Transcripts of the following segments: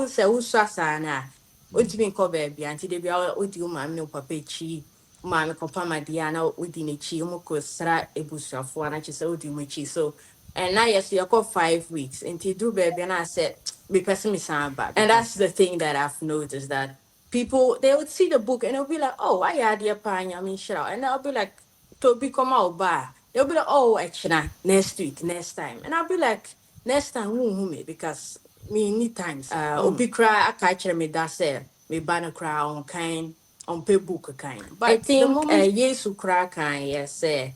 say usasana utimi ko baby anti de bia odi uma me papa chi ma me papa ma dia na odi ne chi mu ko sra ebusuafo na chi say odi mu chi so and now yes you got 5 weeks until do baby and I said be person me sound bad and that's the thing that I've noticed that people they would see the book and they'll be like oh I had your pan I mean shut out and I'll be like to become out bar they'll be like oh actually next week next time and I'll be like next time who me because me need times obi cry aka kire me da say me ban cry on kind on pay book kind but I think the moment yesu cry kind yes say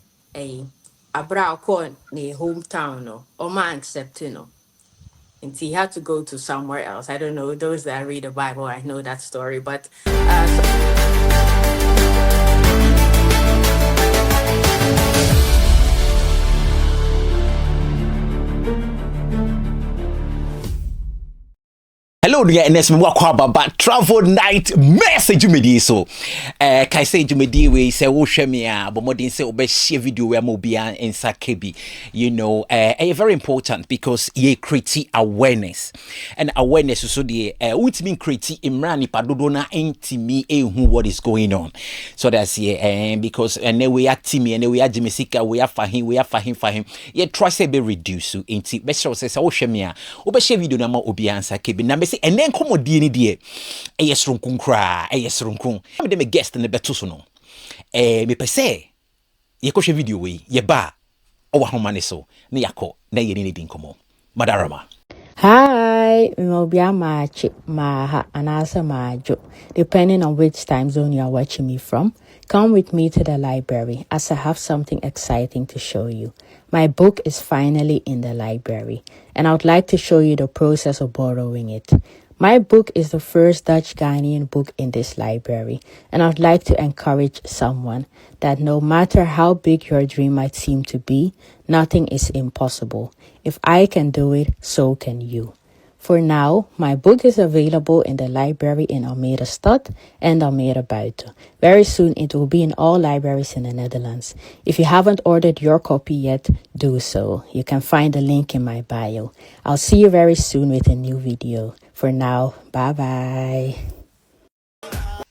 abra ko ne hometown no or man accepting no and he had to go to somewhere else. I don't know those that read the Bible. I know that story, but Hello, dear NS but travel night message me so. Kai say you we say wo hwe me a but modin say obe share video where mo bia insa kebi. You know, very important because ye create awareness. And awareness so the ultimate create imra nipa dodo na intimi who what is going on. So that's here because and we are timi and we are jimisika we are fahim. Ye try say be reduce so inti be sure say wo hwe me a obe share video na ma obi ansa kebi na and then come on die yes runkun kra yes runkun am de me guest ne beto so no me pese ye ko hwe video we ye ba o wa homa ne so ne yakọ na ye ne din komo madarama. Hi, Mobia Maha Anasa Majo, depending on which time zone you are watching me from. Come with me to the library as I have something exciting to show you. My book is finally in the library, and I would like to show you the process of borrowing it. My book is the first Dutch Ghanaian book in this library, and I would like to encourage someone that no matter how big your dream might seem to be, nothing is impossible. If I can do it, so can you. For now, my book is available in the library in Almere Stad and Almere Buiten. Very soon, it will be in all libraries in the Netherlands. If you haven't ordered your copy yet, do so. You can find the link in my bio. I'll see you very soon with a new video. For now, bye-bye.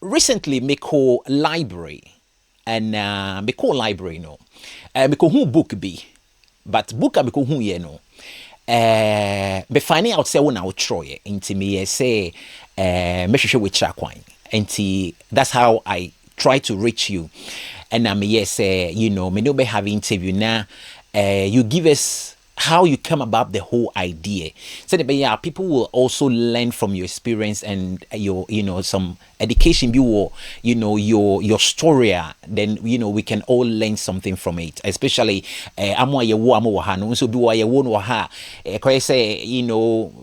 Recently, me call library and me call library no. Me call who book be, but book me call who ye no. Be finding out say when I try into me say me hwehwe with chakwan. And that's how I try to reach you. And I may say, you know, me no be have interview now. You give us how you come about the whole idea. So that yeah, people will also learn from your experience and your, you know, some education you know, your story. Then you know we can all learn something from it. Especially amwa ye wo amwa ha no so bi wo ye wo no ha say you know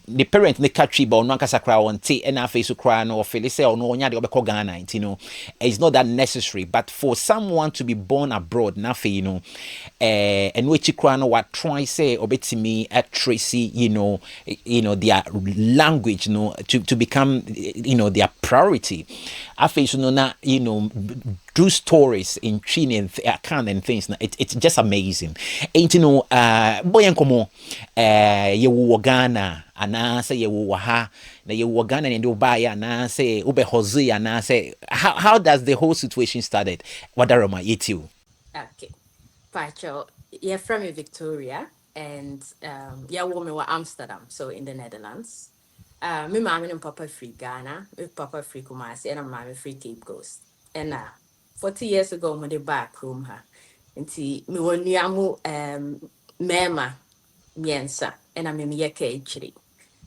the parent ne country ba ono ankasa kra on te na face so kra no feel say ono onya de obekọ Ghana, you know it's not that necessary, but for someone to be born abroad na fe you know and which kra no what try say obetimi at tracy you know their language you know to become you know their priority afa so no na you know true stories in Trini and account and things. It's just amazing. Ain't you know, boy and como, ye wo Ghana, and I say ye wo ha, na ye wo Ghana and Dubai, and I say ube Jose, and I say how does the whole situation started? What are my you? okay, Pacho, you're from Victoria, and yeah, woman were Amsterdam, so in the Netherlands. Me mama and papa free Ghana, me papa free Kumasi, and mama free Cape Coast. And 40 years ago, when they back home her, and see me when you mema miensa, and I'm in actually.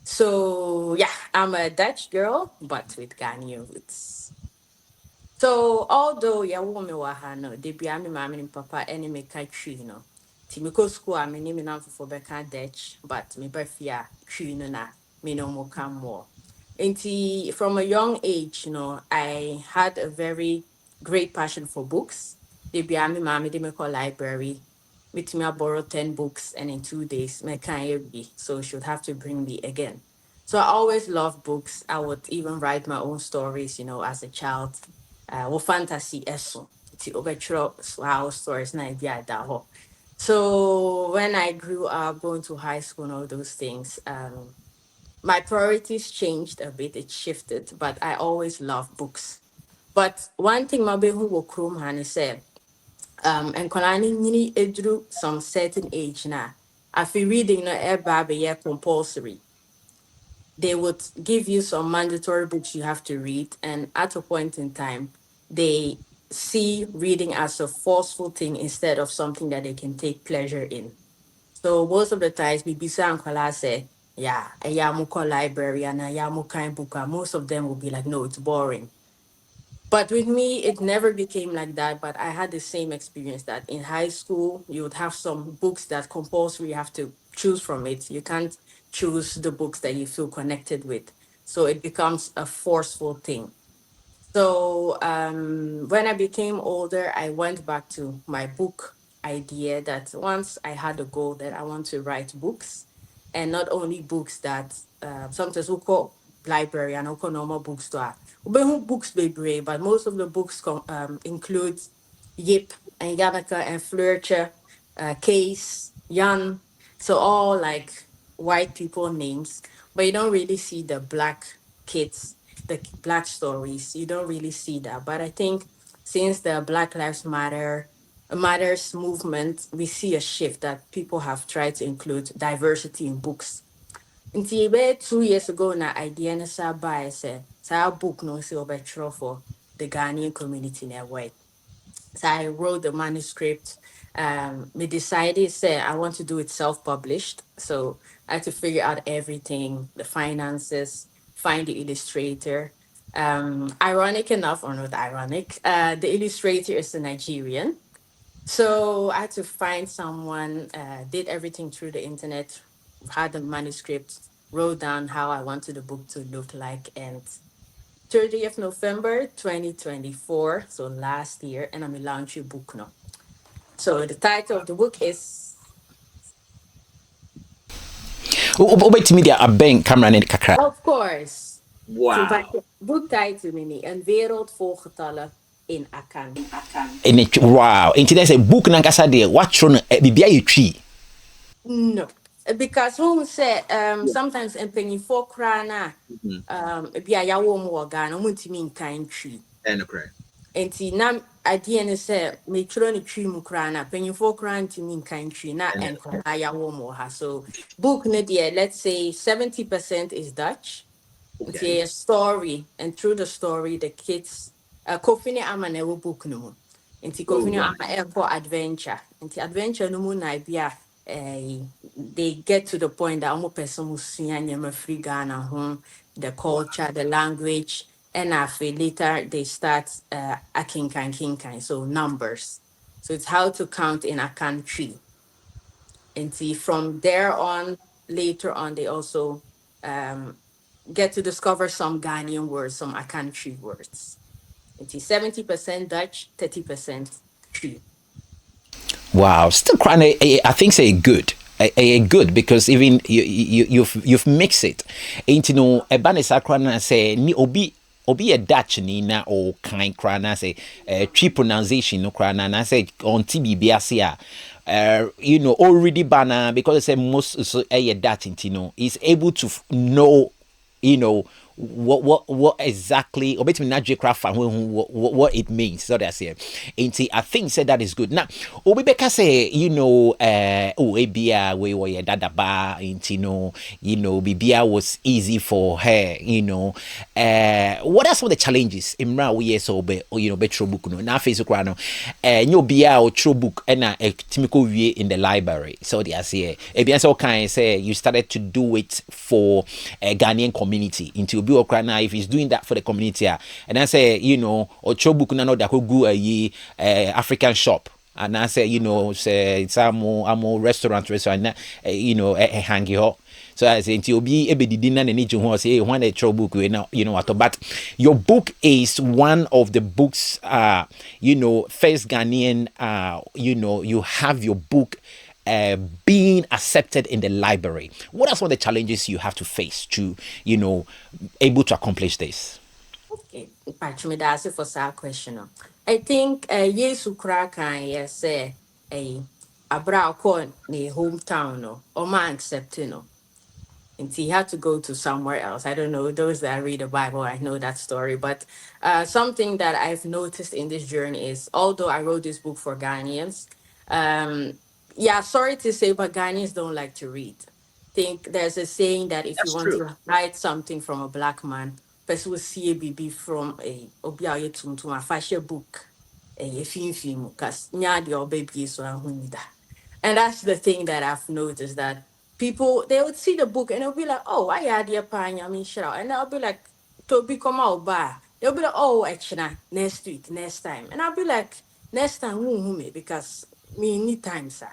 So yeah, I'm a Dutch girl, but with Ghanaian roots. So although ya woman wa ha no, they be ami mama and papa any me country, you know. Ti me go school I name na for beka Dutch, but me befia tree no na me no more come more. And from a young age, you know, I had a very great passion for books. They be ami mama they me call library. With me I borrow 10 books and in 2 days me can't be. So she would have to bring me again. So I always loved books. I would even write my own stories, you know, as a child or fantasy eso ti obetro how stories na be at that home. So when I grew up going to high school and all those things, my priorities changed a bit. It shifted, but I always loved books. But one thing my who will chrome han said, and Kolani nini edru some certain age now. I feel reading no baby yeah compulsory. They would give you some mandatory books you have to read, and at a point in time, they see reading as a forceful thing instead of something that they can take pleasure in. So most of the times, Bibisa and Kwala say, yeah, a Yamuko library and a Yamuka book, most of them will be like, no, it's boring. But with me, it never became like that. But I had the same experience that in high school, you would have some books that compulsory you have to choose from it. You can't choose the books that you feel connected with. So it becomes a forceful thing. So when I became older, I went back to my book idea that once I had a goal that I want to write books, and not only books that sometimes we call library and we call normal bookstore. We have books be but most of the books include Yip and Yanaka and Fleurtje, Case, Jan. So all like white people names, but you don't really see the black kids, the black stories. You don't really see that. But I think since the Black Lives Matters movement, we see a shift that people have tried to include diversity in books. Nti about 2 years ago na idea na sa ba say sa book no say obetro for the Ghanaian community network. So I wrote the manuscript. We decided, say, I want to do it self-published. So I had to figure out everything, the finances, find the illustrator. Ironic enough, or not ironic, the illustrator is a Nigerian. So I had to find someone, did everything through the internet, had the manuscript, wrote down how I wanted the book to look like, and 30th November 2024, so last year, and I'm launching book now. So the title of the book is, Wobɛtumi de abɛn camera no kakra. of course, to my Wow. book title mini, Een wereld vol getallen in Akan. Wow. Nti dɛ sɛ book nankasa deɛ woatwerɛ no biribia yɛ twi. No, because who said sometimes in penny for crana, be a yawo more gun, mean kind tree. Ɛnokorɛ. Enti na adeɛ ne sɛ metwerɛ no twi mu koraa na mpanyinfoɔ koraa ntumi nka ntwi na nkwadaa yɛawo mu wɔ ha. So book no deɛ, let's say 70% is Dutch. Nti a story, and through the story the kids Kofi ne Ama na ɛwɔ book no mu. Nti Kofi ne Ama ɛkɔ adventure. Nti adventure no mu na bi a they get to the point that ɔmo pɛ sɛ ɔmo sua nneɛma firi Ghana ho, the culture, the language. And after later they start akinkan, so numbers. So it's how to count in a country. And see from there on, later on, they also um, get to discover some Ghanaian words, some Akan words. It's 70% Dutch, 30% Tree. Wow, still crying. I think say good. Good because even you've mixed it. Ain't you know a banisa crana say ni obi a Dutch ni na or kind crana say tree pronunciation no crana na say on TBBS you know already banner because I say most so a Dutch you know is able to know you know what exactly or between not craft and what it means so that's it ain't I think said that is good now Obibeka say you know abia we were dada bar ain't you know bibia was easy for her you know what are some of the challenges imra we so be you know betro book no na facebook no nyo bia or true book and a typical way in the library so that's here ebia so can say you started to do it for a Ghanaian community into be now if he's doing that for the community and I say you know or book na no that could go a African shop and I say you know say it's a more restaurant you know hang here so I say you'll be a bit dinner and need to say one a book we now you know what but your book is one of the books you know first Ghanaian you know you have your book being accepted in the library. What are some of the challenges you have to face to, you know, able to accomplish this? Okay, Pachumi, that's it for that question. I think yes, Ukra can yes say a abra ko ni hometown no or man accepting no. and he had to go to somewhere else. I don't know, those that read the Bible, I know that story. But something that I've noticed in this journey is, although I wrote this book for Ghanaians, um, yeah, sorry to say, but Ghanaians don't like to read. Think there's a saying that if you That's want true. to hide something from a black man, person will see a baby from a obi to a fashion book, a film, because nya the baby so and that's the thing that I've noticed, that people, they would see the book and they'll be like, oh, I had your pan, I mean, sure. And I'll be like, Toby, come out, bar. They'll be like, oh, actually, next week, next time. And I'll be like, next time, me, because me need time, sir.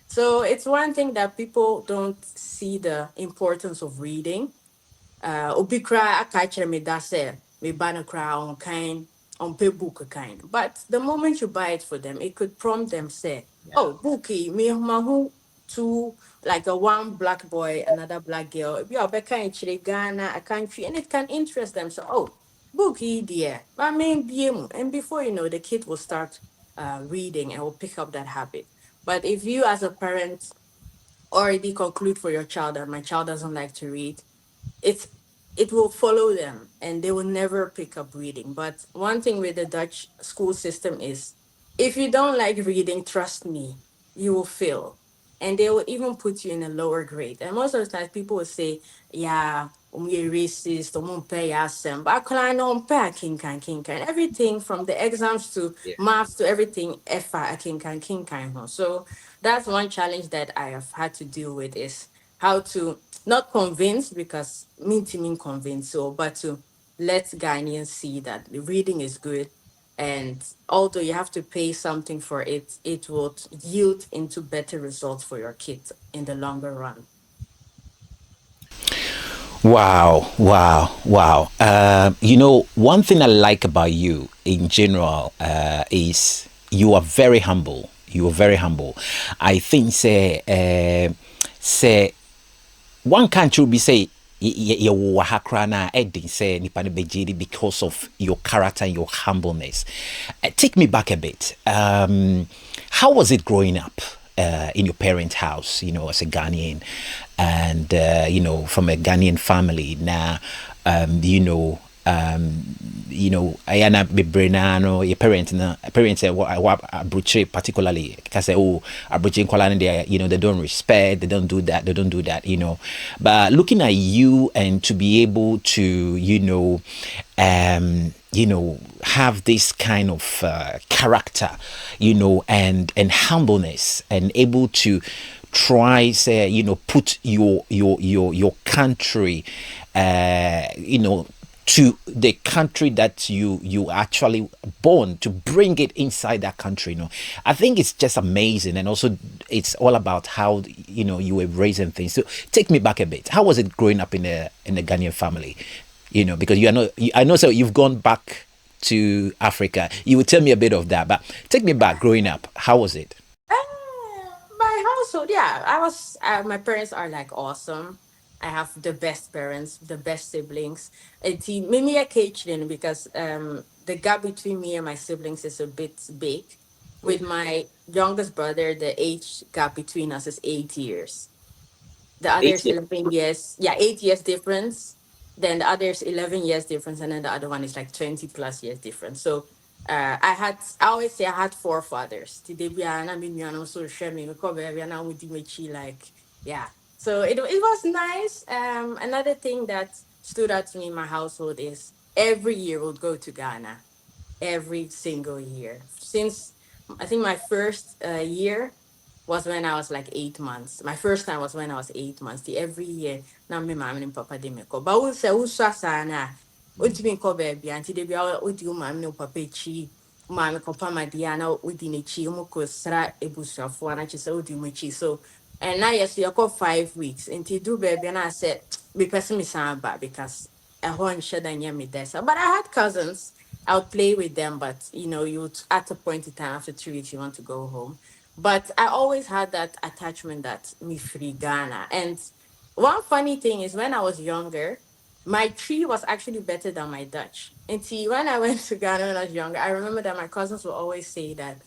So it's one thing that people don't see the importance of reading. Obi cry aka kyerɛ me da sɛ me ba no cry on kind on pay book kind. But the moment you buy it for them, it could prompt them say, Yeah. oh, bookie, me who two, like a one black boy, another black girl. Be a kind Ghana, a country, and it can interest them. So, oh, bookie dear. I mean and before you know, the kid will start reading and will pick up that habit. But if you as a parent already conclude for your child that my child doesn't like to read, it's it will follow them and they will never pick up reading. But one thing with the Dutch school system is, if you don't like reading, trust me, you will fail. And they will even put you in a lower grade. And most of the time people will say, yeah, you're racist, pay asem. But I know kinkan. Everything from the exams to Yeah. maths to everything, FA kinkan. So that's one challenge that I have had to deal with, is how to not convince, because mean to mean convince, so but to let Ghanaians see that the reading is good, and although you have to pay something for it, it will yield into better results for your kids in the longer run. Wow, wow, wow. One thing I like about you in general is you are very humble. You are very humble. I think say one country will be say you na edding say nipa ne begye because of your character and your humbleness. Take me back a bit. How was it growing up in your parents' house? As a Ghanaian, and from a Ghanaian family. Now, ayana bebrena no your parents what abroche particularly can say, oh, abroche kwala they they don't respect, they don't do that, but looking at you and to be able to have this kind of character, and humbleness, and able to try say put your country to the country that you actually born, to bring it inside that country. I think it's just amazing, and also it's all about how you were raised and things. So take me back a bit. How was it growing up in a Ghanaian family? Because I know, so you've gone back to Africa. You would tell me a bit of that, but take me back growing up. How was it? My household, yeah, my parents are like awesome. I have the best parents, the best siblings. It's maybe a catering, because the gap between me and my siblings is a bit big. With my youngest brother, the age gap between us is 8 years. The Eight other's years. 11 years. Yeah, 8 years difference. Then the other's 11 years difference. And then the other one is like 20 plus years difference. So I always say I had four fathers. Today, we are not being also sharing. We call baby and now with like, yeah. So it was nice. Another thing that stood out to me in my household is every year we'll go to Ghana, every single year. Since I think my first year was when I was like 8 months. My first time was when I was 8 months. The every year, now me mama and papa de me ko. But we say uswa sana. Untimi ko baby anti de bia udi mama and papa chi. Mama ko pama diana udi ne chi umu ko sra ebusuafo na chi say udi mu chi. So and now yes, you got 5 weeks. Until do baby and I said me person me samba because I want share than me there. But I had cousins. I would play with them, but you would, at a point in time after 3 weeks you want to go home. But I always had that attachment that me free Ghana. And one funny thing is, when I was younger, my tree was actually better than my Dutch. And see, when I went to Ghana when I was younger, I remember that my cousins would always say that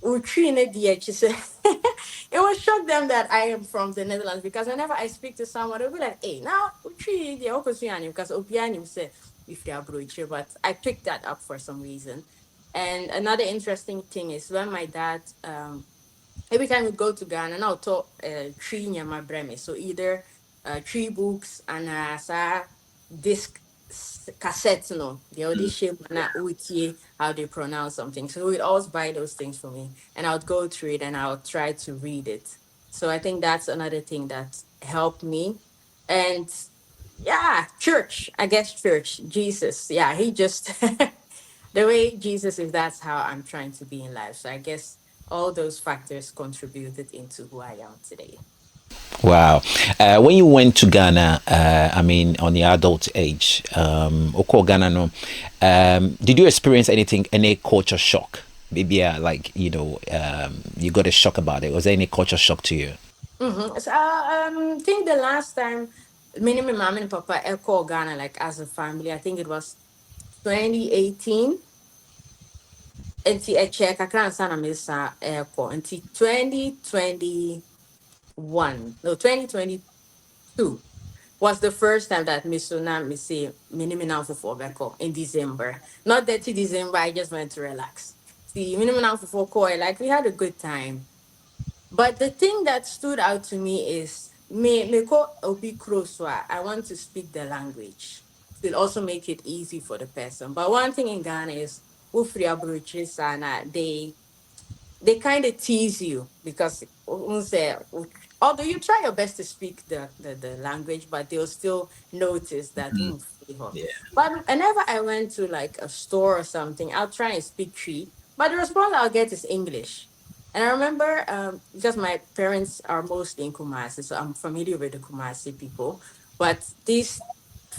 Utri in the she said it will shock them that I am from the Netherlands because whenever I speak to someone, they'll be like, hey, now Utri the Okosiani because Opiani said if they are Bruichi, but I picked that up for some reason. And another interesting thing is when my dad every time we go to Ghana, now talk tree near my breme. So either tree books and disc cassettes, no, the audition na uti how they pronounce something. So we'd always buy those things for me, and I would go through it and I would try to read it. So I think that's another thing that helped me. And yeah, church, I guess church, Jesus. Yeah, he just the way Jesus is, that's how I'm trying to be in life. So I guess all those factors contributed into who I am today. Wow. When you went to Ghana, I mean, on the adult age, Oko Ghana, no, did you experience anything, any culture shock? Maybe, like, you got a shock about it. Was there any culture shock to you? So I think the last time me and my mom and papa echo Ghana like as a family, I think it was 2018. And I check I can't stand a echo until 2021. No, 2022 was the first time that Miss Suna me say minimum now for Beko in December. Not that December, I just went to relax. See, minimum now for Koi, like we had a good time. But the thing that stood out to me is me ko obi kroswa. I want to speak the language. It'll also make it easy for the person. But one thing in Ghana is Ufri Abruchis and they kind of tease you because although you try your best to speak the language, but they'll still notice that. Yeah. But whenever I went to like a store or something, I'll try and speak Tree, but the response I'll get is English. And I remember because my parents are mostly in Kumasi, so I'm familiar with the Kumasi people. But these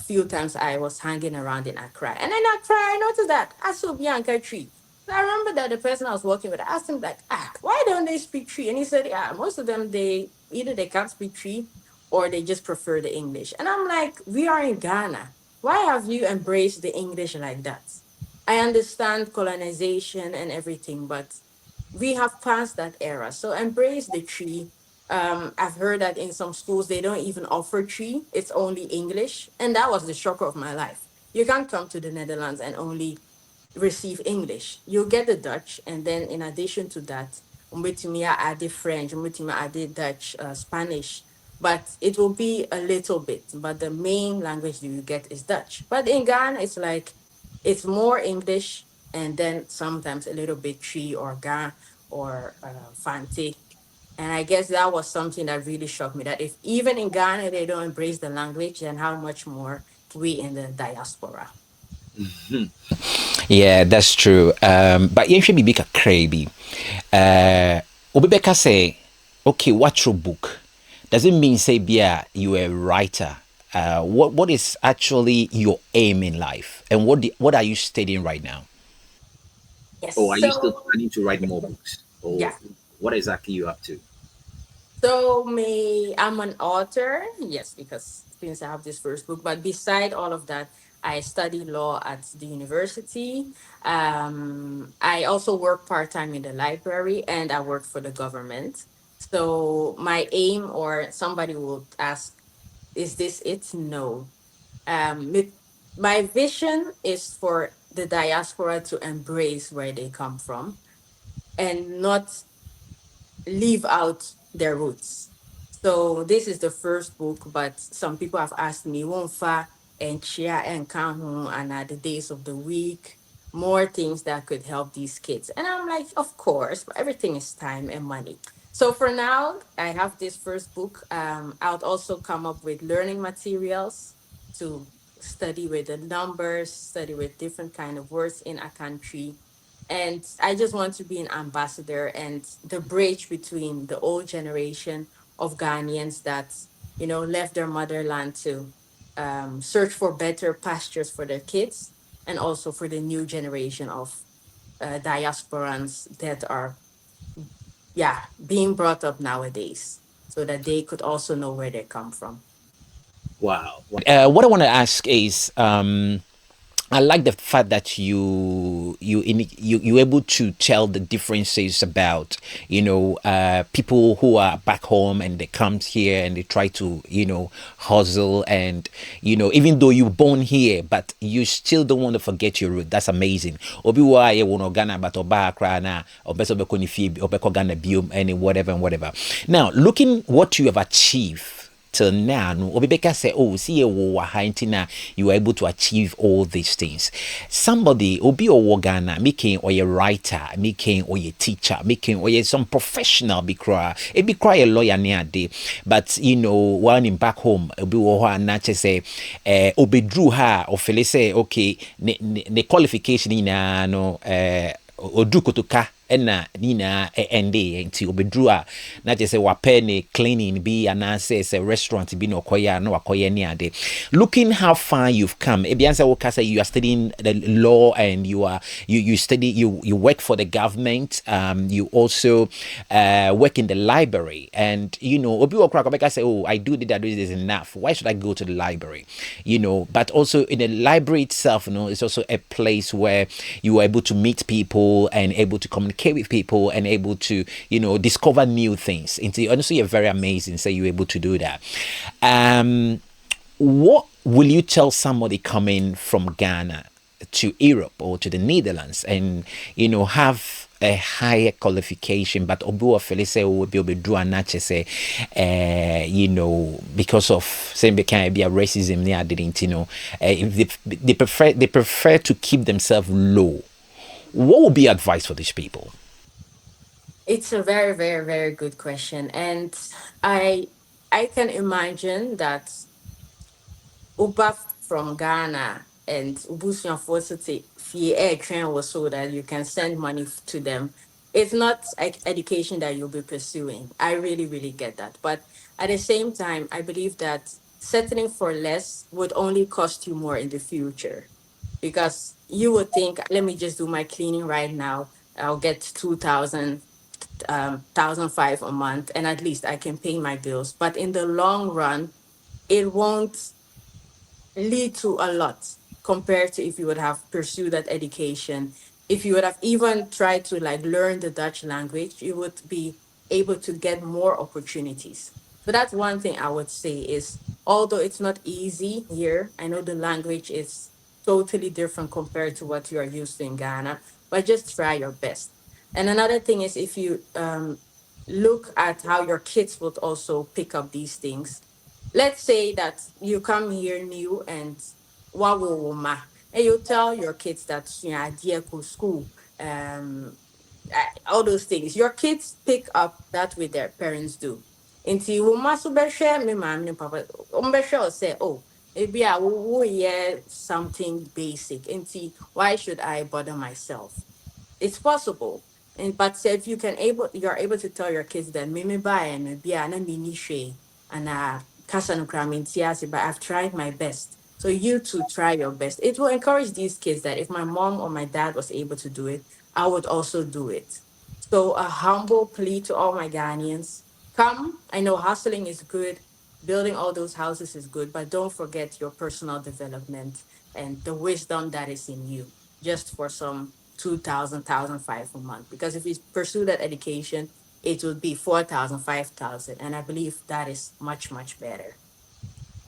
few times I was hanging around in Accra, and in Accra I noticed that I saw Bianca Tree. I remember that the person I was working with, I asked him like, why don't they speak Tree? And he said, yeah, most of them they either they can't speak Tree or they just prefer the English. And I'm like, we are in Ghana. Why have you embraced the English like that? I understand colonization and everything, but we have passed that era. So embrace the tree. I've heard that in some schools they don't even offer tree; it's only English, and that was the shocker of my life. You can't come to the Netherlands and only receive English. You'll get the Dutch, and then in addition to that, umbetumi add French, umbetumi add Dutch, Spanish, but it will be a little bit. But the main language you get is Dutch. But in Ghana, it's like it's more English, and then sometimes a little bit Tree or Ga or Fante. And I guess that was something that really shocked me. That if even in Ghana they don't embrace the language, then how much more we in the diaspora? Yeah, that's true. But you should be a crazy. Obibeka say, okay, what's your book? Does it mean say, yeah, you're a writer? What is actually your aim in life, and what are you studying right now? Yes. Or are you still So planning to write more books? Or yeah. what exactly you up to? So me, I'm an author, yes, because since I have this first book. But beside all of that, I study law at the university. I also work part time in the library, and I work for the government. So my aim, or somebody will ask, is this it? No. My vision is for the diaspora to embrace where they come from and not leave out their roots. So this is the first book, but some people have asked me, Wonfa and Chia and Kanhu and the days of the week, more things that could help these kids. And I'm like, of course, but everything is time and money. So for now, I have this first book. I'll also come up with learning materials to study with the numbers, study with different kind of words in a country, and I just want to be an ambassador and the bridge between the old generation of Ghanaians that, left their motherland to search for better pastures for their kids, and also for the new generation of diasporans that are, yeah, being brought up nowadays so that they could also know where they come from. Wow. What I want to ask is, I like the fact that you able to tell the differences about people who are back home and they come here and they try to hustle, and even though you're born here but you still don't want to forget your root. That's amazing. Obi wa ye wono Ghana but oba akra na obeso beko ni fie obeko Ghana biom and whatever and whatever. Now looking what you have achieved till now, no, Obibeka say, oh, see you are able to achieve all these things. Somebody, Obi or Ghana, making or a writer, making or a teacher, making or some professional be cry, it be cry a lawyer near day, but one in back home, Obi or not say, Obi drew her or Felice say, okay, the qualification in no, Odu kotoka ɛna nina ɛnde nti obedru a na je sɛ wapɛ ne cleaning bi anaasɛ sɛ restaurant bi na ɔkɔyɛ a na wakɔyɛ ne ade. Looking how far you've come, ebian sɛ woka sɛ you are studying the law and you study you work for the government, you also work in the library, and obi wɔ kora kɔbɛka sɛ, oh, I do this is enough, why should I go to the library? But also in the library itself, it's also a place where you are able to meet people and able to communicate with people and able to discover new things. And honestly, you're very amazing, so you're able to do that. What will you tell somebody coming from Ghana to Europe or to the Netherlands and have a higher qualification, but obu Felice will be say because of same can be a racism near didn't if they prefer to keep themselves low? What would be advice for these people? It's a very, very, very good question. And I can imagine that Uber from Ghana and Ubusian Forcity fee air train was so that you can send money to them. It's not like education that you'll be pursuing. I really, really get that. But at the same time, I believe that settling for less would only cost you more in the future, because you would think, let me just do my cleaning right now. I'll get 2,000, 1,005 a month, and at least I can pay my bills. But in the long run, it won't lead to a lot compared to if you would have pursued that education. If you would have even tried to like learn the Dutch language, you would be able to get more opportunities. So that's one thing I would say is, although it's not easy here, I know the language is totally different compared to what you are used to in Ghana, but just try your best. And another thing is, if you look at how your kids would also pick up these things, let's say that you come here new and wawoma, and you tell your kids that dear school, all those things. Your kids pick up that way their parents do. Until you must share me, mom and papa. Or say, oh, maybe I will hear something basic. Until why should I bother myself? It's possible. And but say if you're able to tell your kids that mimi buy and maybe ana mini share and kasa no kra mentiasi, but I've tried my best. So you too try your best. It will encourage these kids that if my mom or my dad was able to do it, I would also do it. So a humble plea to all my Ghanaians. Come, I know hustling is good, building all those houses is good, but don't forget your personal development and the wisdom that is in you, just for some 2,000, 1,005 a month. Because if you pursue that education, it would be 4,000, 5,000, and I believe that is much, much better.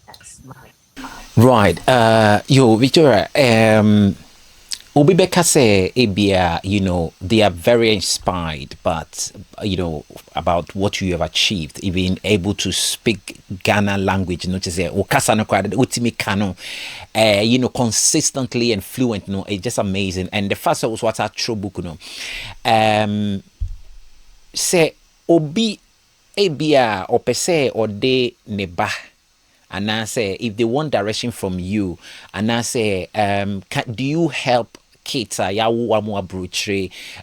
That's my. Right. Yo, Victoria, Obi Beka say Abia, they are very inspired, but about what you have achieved, even able to speak Ghana language, not to say Okasa no kwade utimi kano, consistently and fluent, it's just amazing. And the first was what I true book, say Obi Abia or pese or de neba. And I say, if they want direction from you, and I say, do you help kids? Are you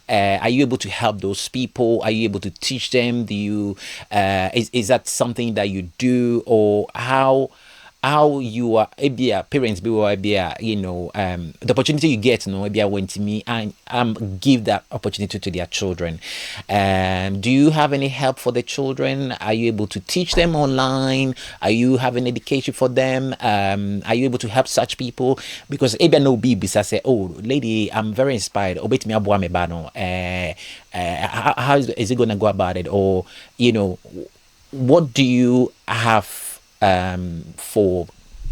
able to help those people? Are you able to teach them? Do you is that something that you do, or how how you are maybe parents be or be the opportunity you get maybe when to me and give that opportunity to their children. Do you have any help for the children? Are you able to teach them online? Are you having education for them? Are you able to help such people? Because maybe no babies I say, oh lady, I'm very inspired, obey me abua me bano, how is it gonna go about it? Or what do you have for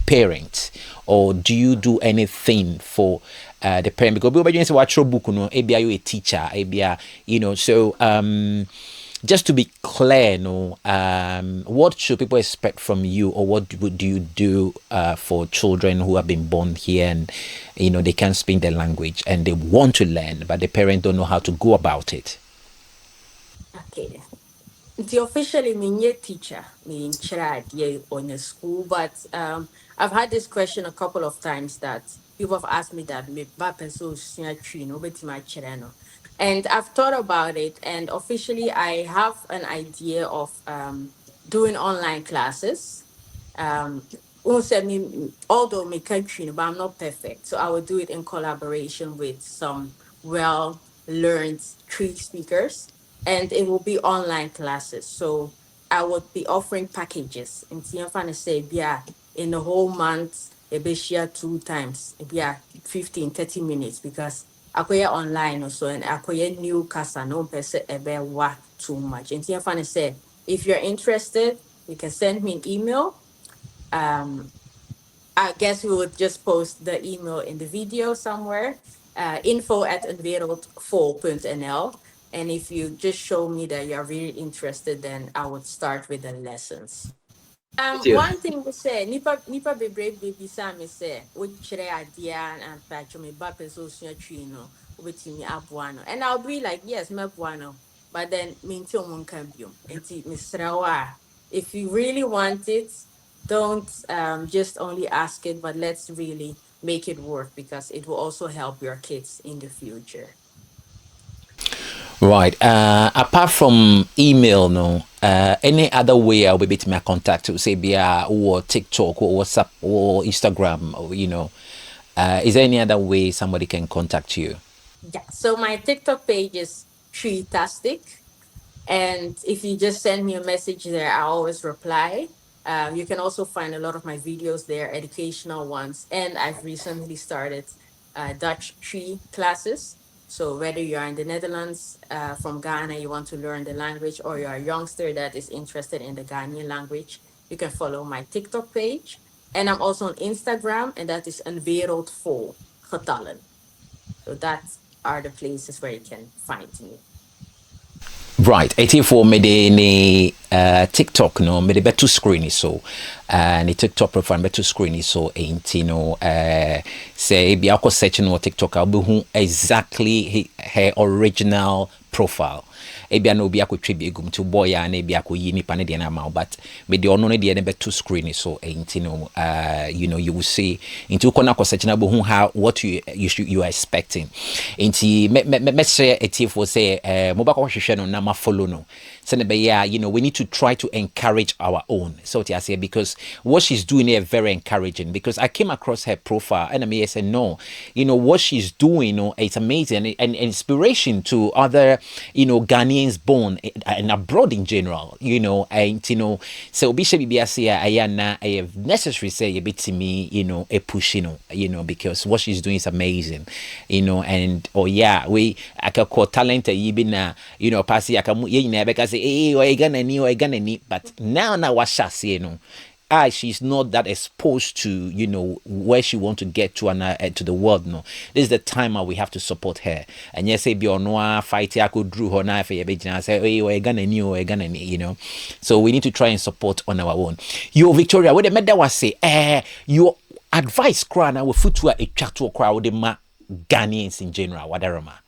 parents, or do you do anything for the parent? Because we say watch book, maybe are you a teacher, maybe so just to be clear, no, what should people expect from you, or what do you do for children who have been born here and they can't speak the language and they want to learn, but the parents don't know how to go about it? Okay. The officially mean teacher, mean child, yeah, on a school, but I've had this question a couple of times that people have asked me that me bape so tree no bet my children. And I've thought about it, and officially I have an idea of doing online classes. Also, I mean, although my country, but I'm not perfect, so I will do it in collaboration with some well-learned tree speakers, and it will be online classes. So I would be offering packages. And to say, yeah, in the whole month, a be share 2 times, yeah, 15, 30 minutes, because akoye online also, and akoye new casa no person ebe wa too much. And to say, if you're interested, you can send me an email. I guess we would just post the email in the video somewhere. Info@unveiled4.nl. And if you just show me that you're really interested, then I would start with the lessons. One thing we say, nipa bebree baby me say, which idea and patch me back so soon tree no, with me abuano. And I'll be like, yes, me abuano. But then minti omun can be and Mr. If you really want it, don't just only ask it, but let's really make it work because it will also help your kids in the future. Right. Apart from email, no, any other way I'll be able to make contact to say via or TikTok or WhatsApp or Instagram, or is there any other way somebody can contact you? Yeah. So my TikTok page is Treetastic. And if you just send me a message there, I always reply. You can also find a lot of my videos there, educational ones. And I've recently started Dutch tree classes. So whether you're in the Netherlands, from Ghana, you want to learn the language, or you're a youngster that is interested in the Ghanaian language, you can follow my TikTok page. And I'm also on Instagram, and that is een wereld vol getallen. So that are the places where you can find me. Right, 84 mede ne TikTok no mede beto screen so ne TikTok profile beto screen so enti no say bia ko search no TikTok I'll be exactly her original profile. Ebia no obi akotwe bi egum to boy ya na ebia akoyi nipa ne de na ma but me de ono ne de ne beto screen so enti no you will see into kona ko search na bo how what you are expecting enti me share etifo say mobile ko hwehwe no na ma follow no send be yeah we need to try to encourage our own so I say because what she's doing here very encouraging because I came across her profile and I said no what she's doing it's amazing and inspiration to other Ghanaians born and abroad in general and so obi she bibia say ayana necessary say a bit to me a push because what she's doing is amazing and oh yeah we akako talent yibi na pass akamu ye nyina beka say eh o Ghanaian but now what she say she's not that exposed to where she want to get to and to the world no this is the time we have to support her and yes say be no fight I could drew her knife say hey we're gonna so we need to try and support on our own. You Victoria what the matter was say your advice cry now with foot to a chat to crowd ma Ghanaians in general whatever ma.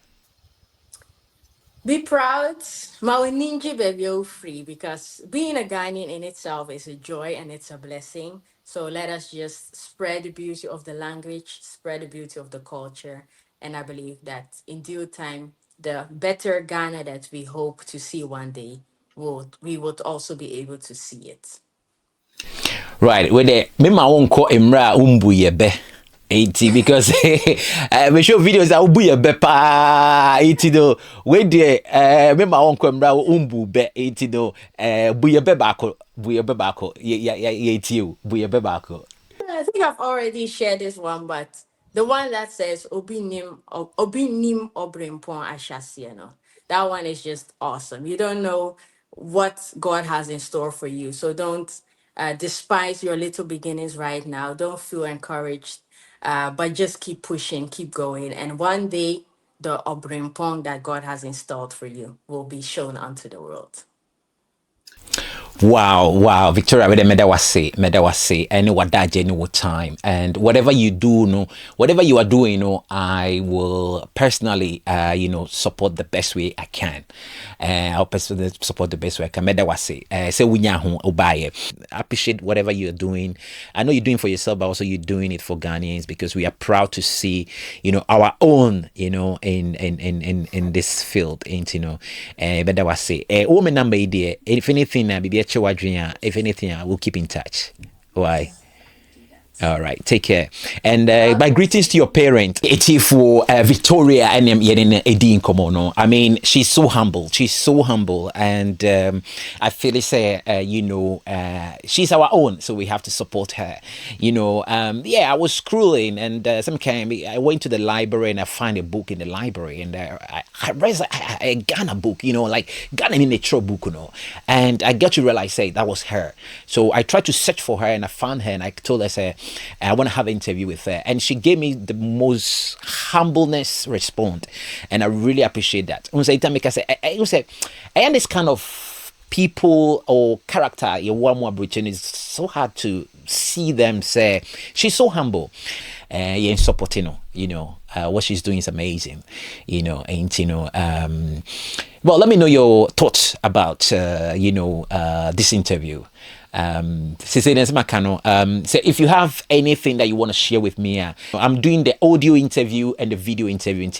Be proud, Mawininji baby free, because being a Ghanaian in itself is a joy and it's a blessing. So let us just spread the beauty of the language, spread the beauty of the culture. And I believe that in due time, the better Ghana that we hope to see one day, we would also be able to see it. Right, with the me ma won ko emra umbu yebe. 80 because we show videos that umbu yebe pa 80 do. We de me ma won ko emra umbu be 80 do. Bu yebe bako. Ye 80 bu yebe bako. I think I've already shared this one, but the one that says Obi nim obrimpon ashasieno. That one is just awesome. You don't know what God has in store for you, so don't despise your little beginnings right now. Don't feel encouraged, but just keep pushing, keep going, and one day the obrimpon that God has installed for you will be shown unto the world. Wow, Victoria, with the medawase, and what that genuine time, and whatever you do, no, whatever you are doing, no, I will personally, support the best way I can. I'll personally support the best way I can. Medawase, say winyahu obaye. Appreciate whatever you're doing. I know you're doing for yourself, but also you're doing it for Ghanaians because we are proud to see, our own, in this field, ain't medawase. Woman number idea. If anything, if anything, I will keep in touch. Why? All right, take care. And my greetings to your parent. It's for Victoria and Edin Komono. I mean, she's so humble. And I feel it's she's our own, so we have to support her. I was scrolling, and I went to the library and I found a book in the library, and I read a Ghana book, like Ghana in a book, and I got to realize, say, that was her. So I tried to search for her, and I found her, and I told her, say, I want to have an interview with her, and she gave me the most humbleness response, and I really appreciate that. And this kind of people or character, your one more Britain, is so hard to see them say she's so humble. In supporting, what she's doing is amazing, well, let me know your thoughts about this interview. So if you have anything that you want to share with me, I'm doing the audio interview and the video interview,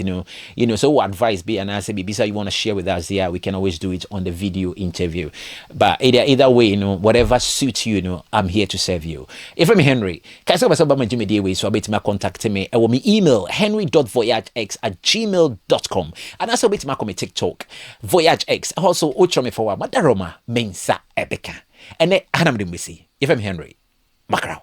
so what advice be, and I say you want to share with us, we can always do it on the video interview. But either way, whatever suits you, I'm here to serve you. If I'm Henry, can I say about my Jimmy way, so I bet my contact me. I will me email henry.voyagex@gmail.com, and also bet my TikTok voyagex. Also, ucho me for Madaroma Mensa Ebeka. And then, I'm Henry. If I'm Henry, Macron.